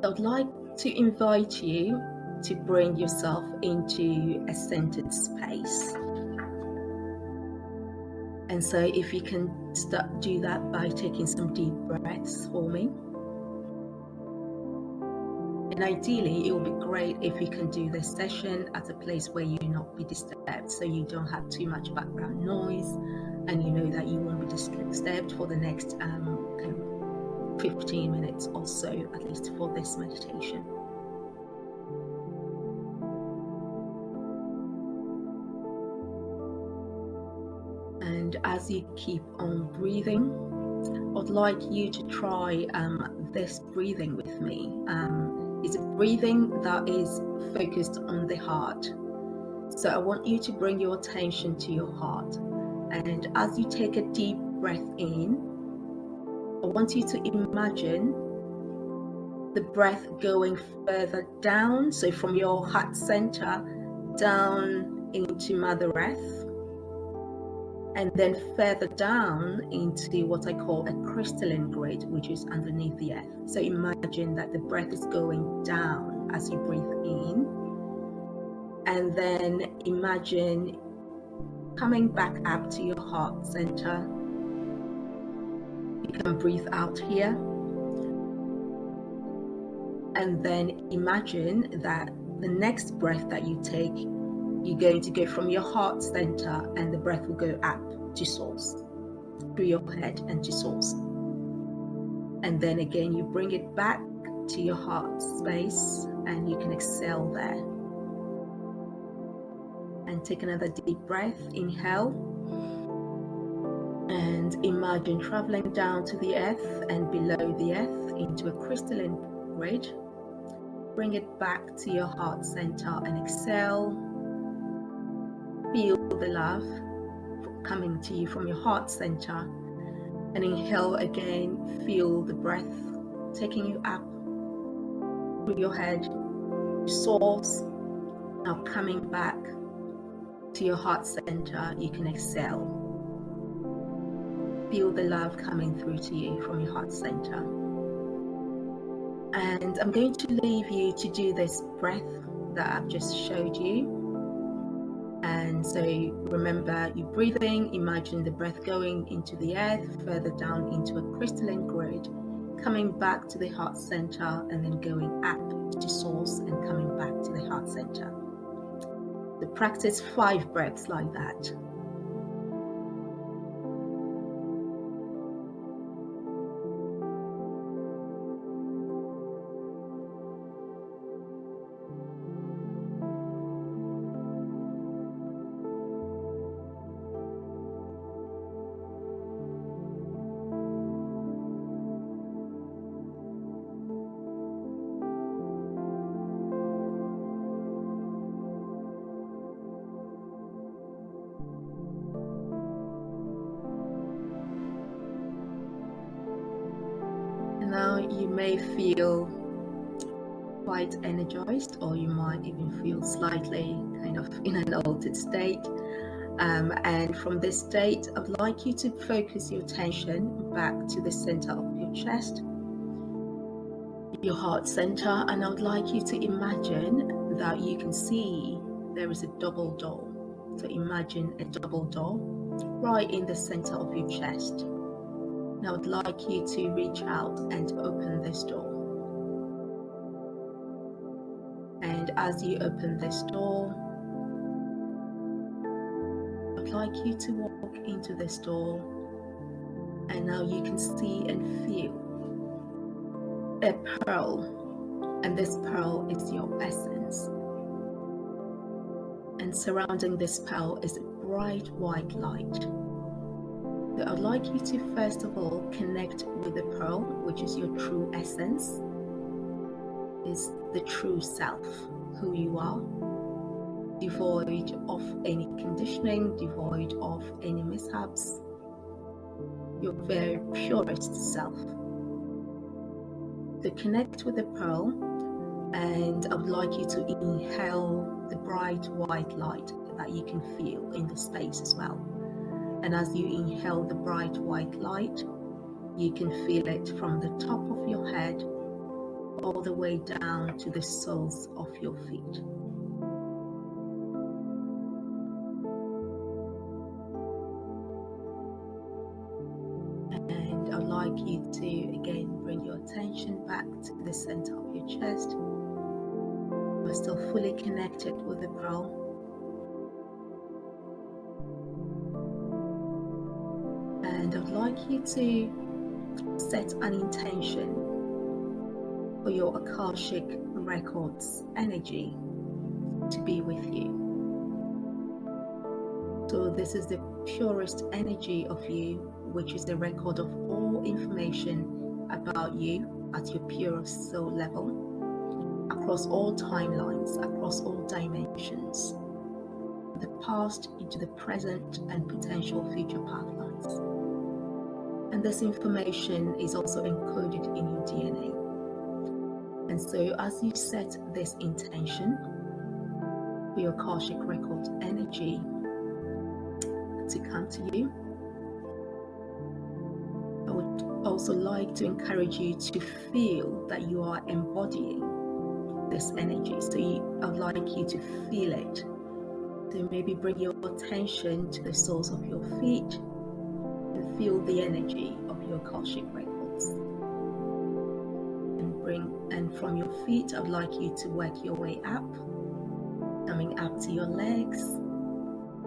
I would like to invite you to bring yourself into a centered space. And so if you can do that by taking some deep breaths for me. And ideally, it would be great if you can do this session at a place where you will not be disturbed, so you don't have too much background noise, and you know that you won't be disturbed for the next 15 minutes or so, at least for this meditation. And as you keep on breathing, I'd like you to try this breathing with me. It's a breathing that is focused on the heart. So I want you to bring your attention to your heart. And as you take a deep breath in, I want you to imagine the breath going further down. So from your heart center down into Mother Earth. And then further down into what I call a crystalline grid, which is underneath the earth. So imagine that the breath is going down as you breathe in. And then imagine coming back up to your heart center. You can breathe out here. And then imagine that the next breath that you take, you're going to go from your heart center and the breath will go up to source, through your head and to source. And then again, you bring it back to your heart space and you can exhale there. And take another deep breath, inhale. And imagine traveling down to the earth and below the earth into a crystalline grid. Bring it back to your heart center and exhale. Feel the love coming to you from your heart center. And inhale again, feel the breath taking you up through your head, source. Now coming back to your heart center, you can exhale. Feel the love coming through to you from your heart center. And I'm going to leave you to do this breath that I've just showed you. And so remember, you're breathing, imagine the breath going into the earth, further down into a crystalline grid, coming back to the heart center, and then going up to source and coming back to the heart center. So practice 5 breaths like that. Now you may feel quite energized, or you might even feel slightly kind of in an altered state. And from this state, I'd like you to focus your attention back to the center of your chest, your heart center, and I would like you to imagine that you can see there is a double door. So imagine a double door right in the center of your chest. Now I'd like you to reach out and open this door. And as you open this door, I'd like you to walk into this door, and now you can see and feel a pearl, and this pearl is your essence. And surrounding this pearl is a bright white light. So I'd like you to first of all connect with the pearl, which is your true essence, is the true self, who you are, devoid of any conditioning, devoid of any mishaps, your very purest self. So connect with the pearl, and I would like you to inhale the bright white light that you can feel in the space as well. And as you inhale the bright white light, you can feel it from the top of your head all the way down to the soles of your feet. And I'd like you to again bring your attention back to the center of your chest. We're still fully connected with the pearl. And I'd like you to set an intention for your Akashic Records energy to be with you. So this is the purest energy of you, which is the record of all information about you at your purest soul level, across all timelines, across all dimensions, the past into the present and potential future pathlines. And this information is also encoded in your DNA. And so as you set this intention for your Akashic Record energy to come to you, I would also like to encourage you to feel that you are embodying this energy. So I would like you to feel it. So maybe bring your attention to the soles of your feet and feel the energy of your Akashic Records. And from your feet, I would like you to work your way up, coming up to your legs,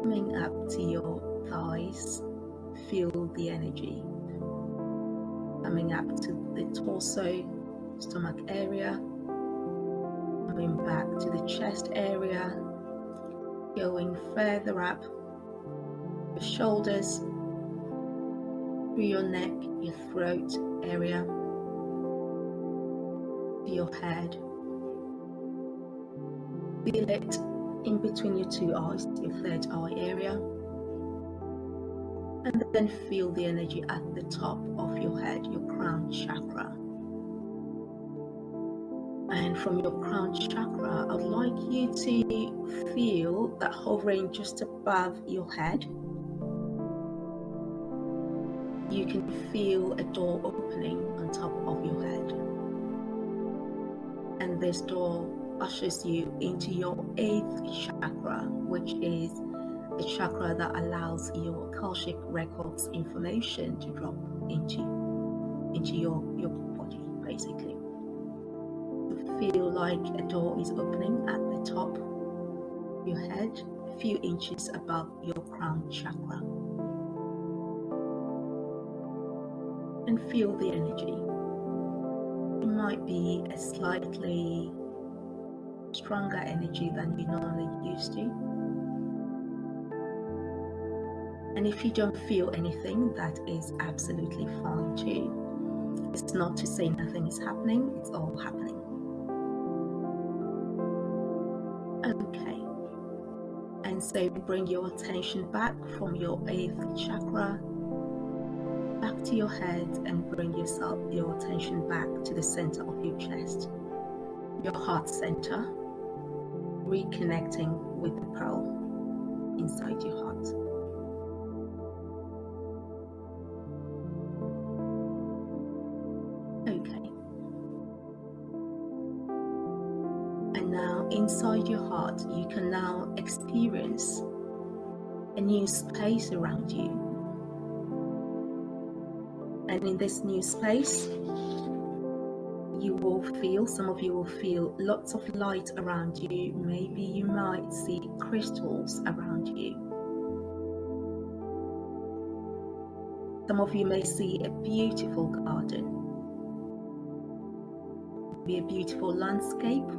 coming up to your thighs. Feel the energy. Coming up to the torso, stomach area, coming back to the chest area, going further up, your shoulders, through your neck, your throat area, to your head. Feel it in between your two eyes, your third eye area. And then feel the energy at the top of your head, your crown chakra. And from your crown chakra, I'd like you to feel that hovering just above your head. You can feel a door opening on top of your head. And this door ushers you into your 8th chakra, which is the chakra that allows your Akashic Records information to drop into your body, basically. Feel like a door is opening at the top of your head, a few inches above your crown chakra. And feel the energy. It might be a slightly stronger energy than you normally used to. And if you don't feel anything, that is absolutely fine too. It's not to say nothing is happening, it's all happening. Okay. And so bring your attention back from your 8th chakra, back to your head, and bring your attention back to the center of your chest, your heart center, reconnecting with the pearl inside your heart. Okay. And now inside your heart, you can now experience a new space around you. And in this new space, you will feel, some of you will feel lots of light around you. Maybe you might see crystals around you. Some of you may see a beautiful garden, maybe a beautiful landscape.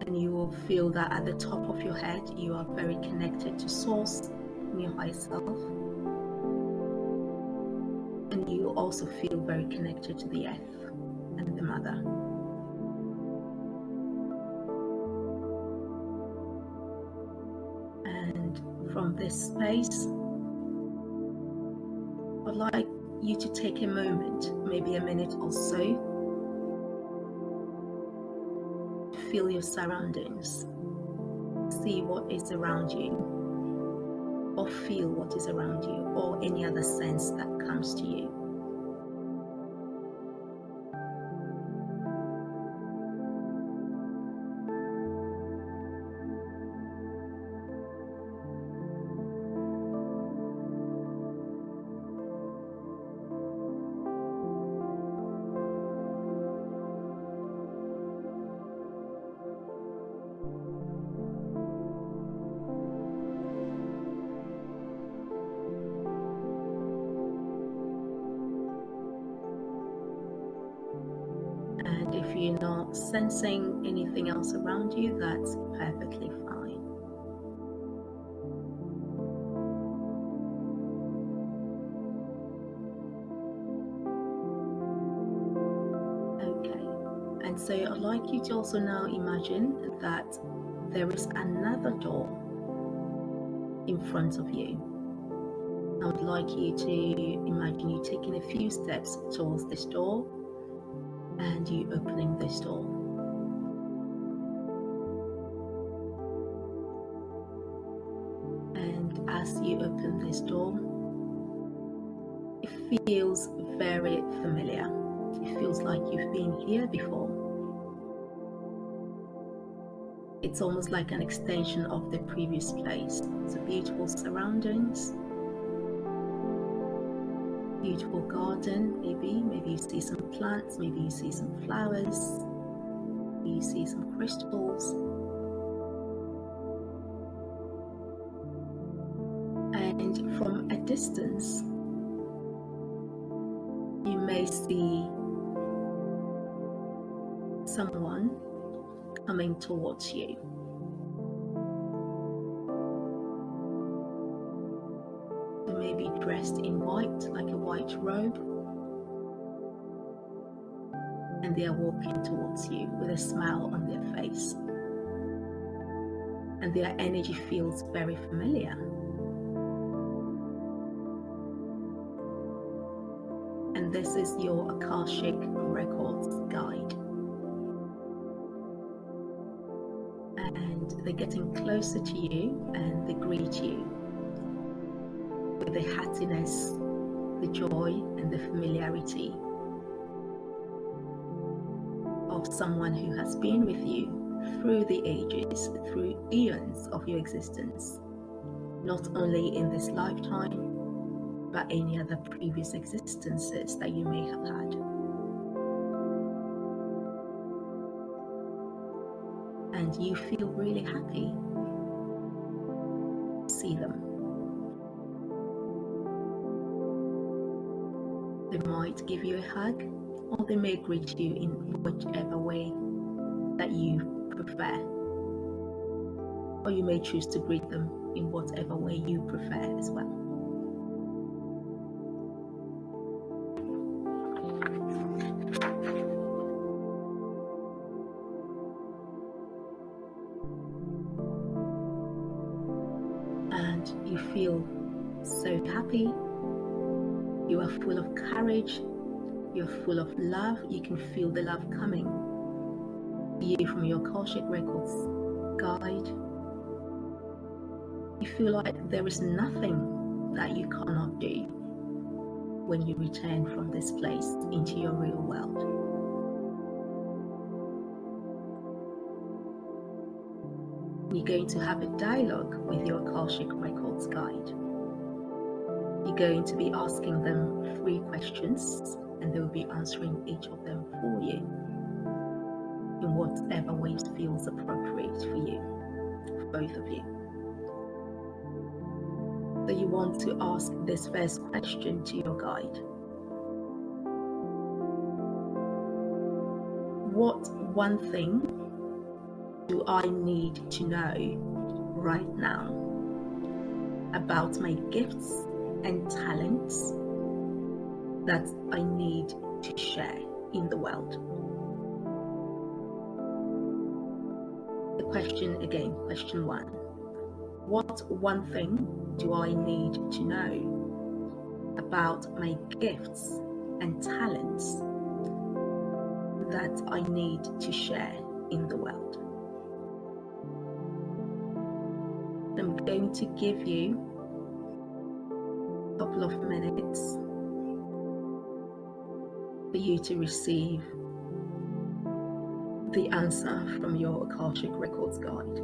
And you will feel that at the top of your head, you are very connected to Source and your higher self. And you also feel very connected to the Earth and the Mother. And from this space, I'd like you to take a moment, maybe a minute or so, feel your surroundings, see what is around you. or feel what is around you, or any other sense that comes to you. And if you're not sensing anything else around you, that's perfectly fine. Okay, and so I'd like you to also now imagine that there is another door in front of you. I would like you to imagine you taking a few steps towards this door and you opening this door. And as you open this door, it feels very familiar. It feels like you've been here before. It's almost like an extension of the previous place. So beautiful surroundings, beautiful garden, maybe you see some plants, maybe you see some flowers, maybe you see some crystals. And from a distance, you may see someone coming towards you. They may be dressed in white, like a white robe, and they are walking towards you with a smile on their face. And their energy feels very familiar. And this is your Akashic Records guide. And they're getting closer to you and they greet you with the happiness, the joy, and the familiarity of someone who has been with you through the ages, through eons of your existence, not only in this lifetime, but any other previous existences that you may have had. And you feel really happy to see them. They might give you a hug, or they may greet you in whichever way that you prefer. Or you may choose to greet them in whatever way you prefer as well. And you feel so happy, you are full of courage, you're full of love, you can feel the love coming to you from your Akashic Records guide. You feel like there is nothing that you cannot do when you return from this place into your real world. You're going to have a dialogue with your Akashic Records guide. You're going to be asking them 3 questions, and they will be answering each of them for you in whatever way feels appropriate for you, for both of you. So you want to ask this first question to your guide. What one thing do I need to know right now about my gifts and talents that I need to share in the world? The question again, question 1. What one thing do I need to know about my gifts and talents that I need to share in the world? I'm going to give you couple of minutes for you to receive the answer from your Akashic Records guide.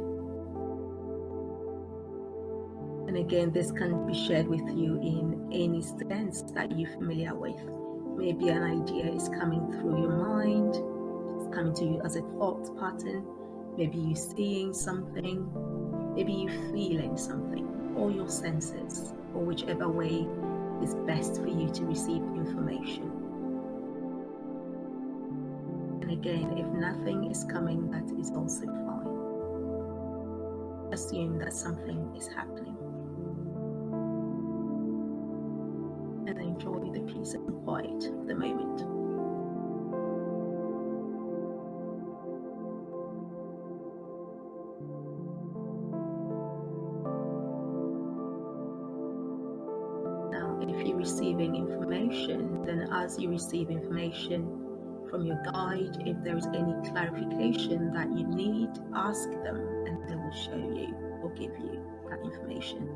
And again, this can be shared with you in any sense that you're familiar with. Maybe an idea is coming through your mind, it's coming to you as a thought pattern, maybe you're seeing something, maybe you're feeling something, or your senses, or whichever way is best for you to receive information. And again, if nothing is coming, that is also fine. Assume that something is happening. And enjoy the peace and quiet of the moment. Now, if you're receiving information, then as you receive information from your guide, if there is any clarification that you need, ask them and they will show you or give you that information.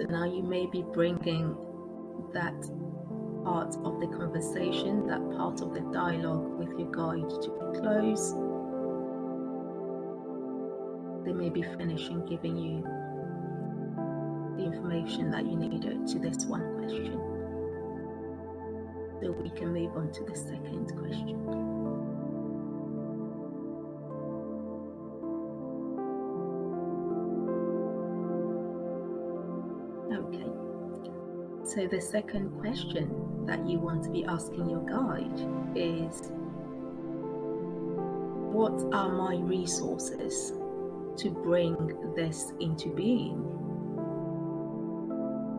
So now you may be bringing that part of the conversation, that part of the dialogue with your guide to a close. They may be finishing giving you the information that you needed to this one question. So we can move on to the second question. Okay, so the second question that you want to be asking your guide is, what are my resources to bring this into being?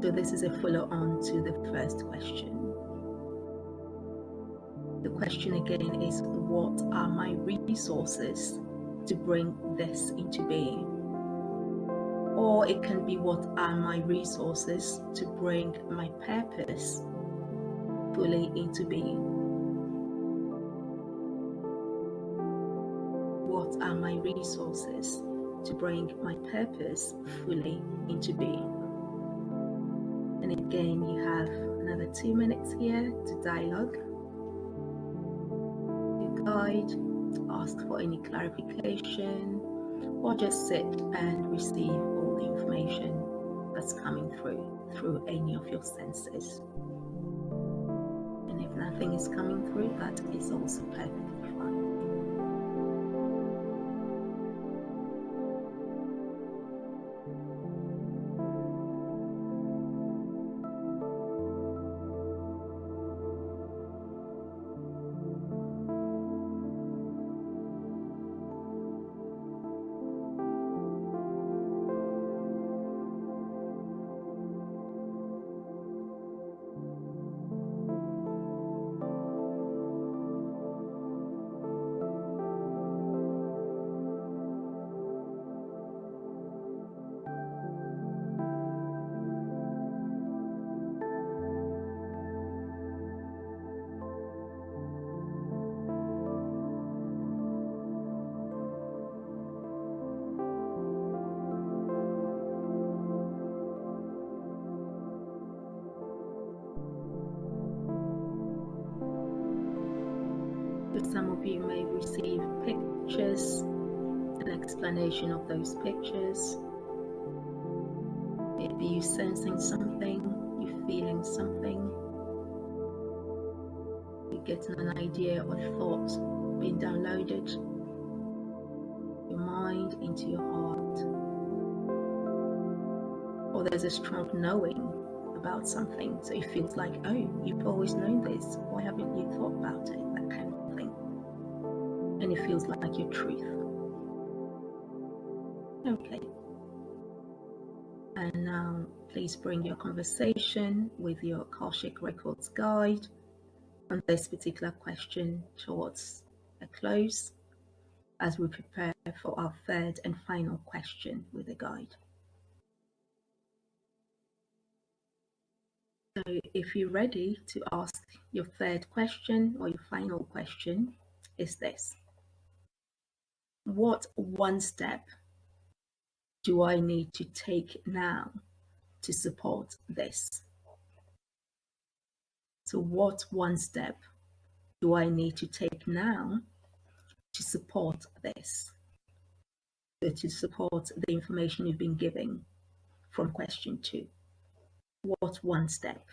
So this is a follow-on to the first question. The question again is, what are my resources to bring this into being? Or it can be, what are my resources to bring my purpose fully into being? What are my resources to bring my purpose fully into being? And again, you have another 2 minutes here to dialogue. Your guide, ask for any clarification, or just sit and receive all the information that's coming through any of your senses. And if nothing is coming through, that is also perfectly fine. Some of you may receive pictures, an explanation of those pictures. Maybe you're sensing something, you're feeling something, you're getting an idea or thought being downloaded, your mind into your heart. Or there's a strong knowing about something, so it feels like, oh, you've always known this, why haven't you thought about it, that kind of thing. And it feels like your truth. Okay. And now please bring your conversation with your Akashic Records guide on this particular question towards a close as we prepare for our third and final question with the guide. So if you're ready to ask your third question or your final question, is this: what one step do I need to take now to support this? So what one step do I need to take now to support this? So to support the information you've been giving from question 2. What one step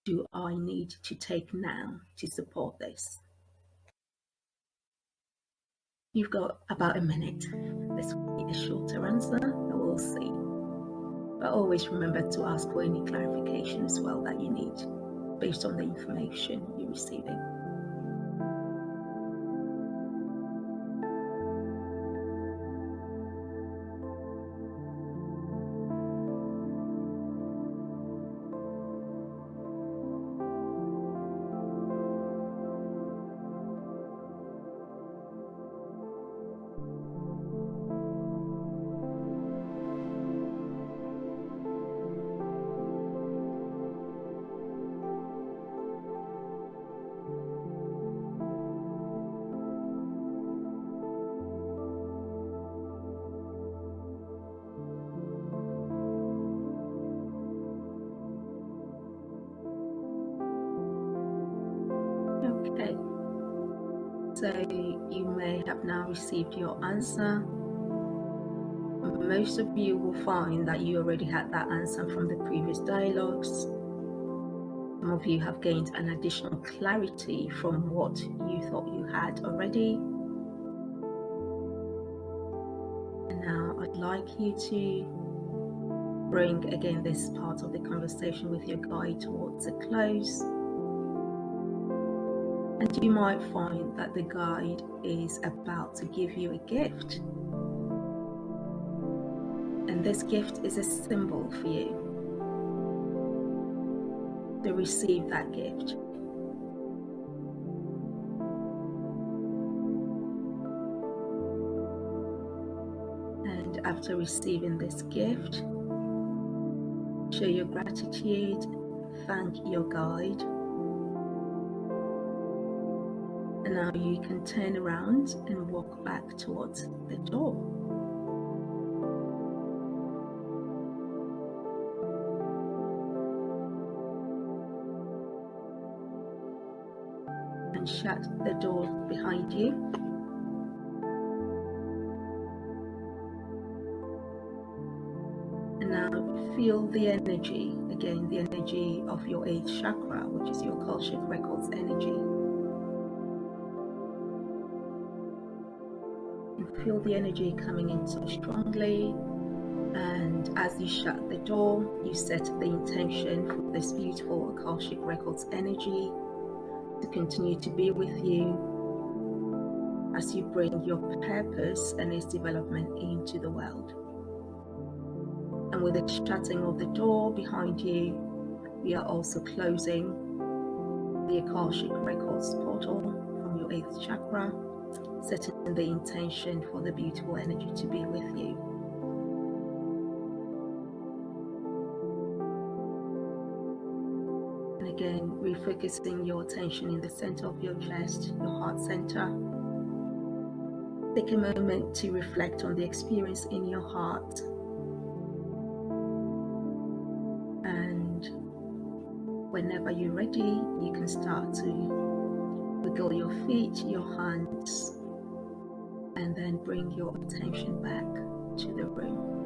do I need to take now to support this? You've got about a minute. This will be a shorter answer, but we'll see. But always remember to ask for any clarification as well that you need based on the information you're receiving. Okay, so you may have now received your answer. Most of you will find that you already had that answer from the previous dialogues. Some of you have gained an additional clarity from what you thought you had already. And now I'd like you to bring again this part of the conversation with your guide towards a close. And you might find that the guide is about to give you a gift. And this gift is a symbol for you to receive that gift. And after receiving this gift, show your gratitude, thank your guide. And now you can turn around and walk back towards the door. And shut the door behind you. And now feel the energy, again the energy of your 8th chakra, which is your Akashic Records energy. Feel the energy coming in so strongly, and as you shut the door, you set the intention for this beautiful Akashic Records energy to continue to be with you as you bring your purpose and its development into the world. And with the shutting of the door behind you, we are also closing the Akashic Records portal from your 8th chakra, setting the intention for the beautiful energy to be with you. And again, refocusing your attention in the center of your chest, your heart center. Take a moment to reflect on the experience in your heart. And whenever you're ready, you can start to Wiggle your feet, your hands, and then bring your attention back to the room.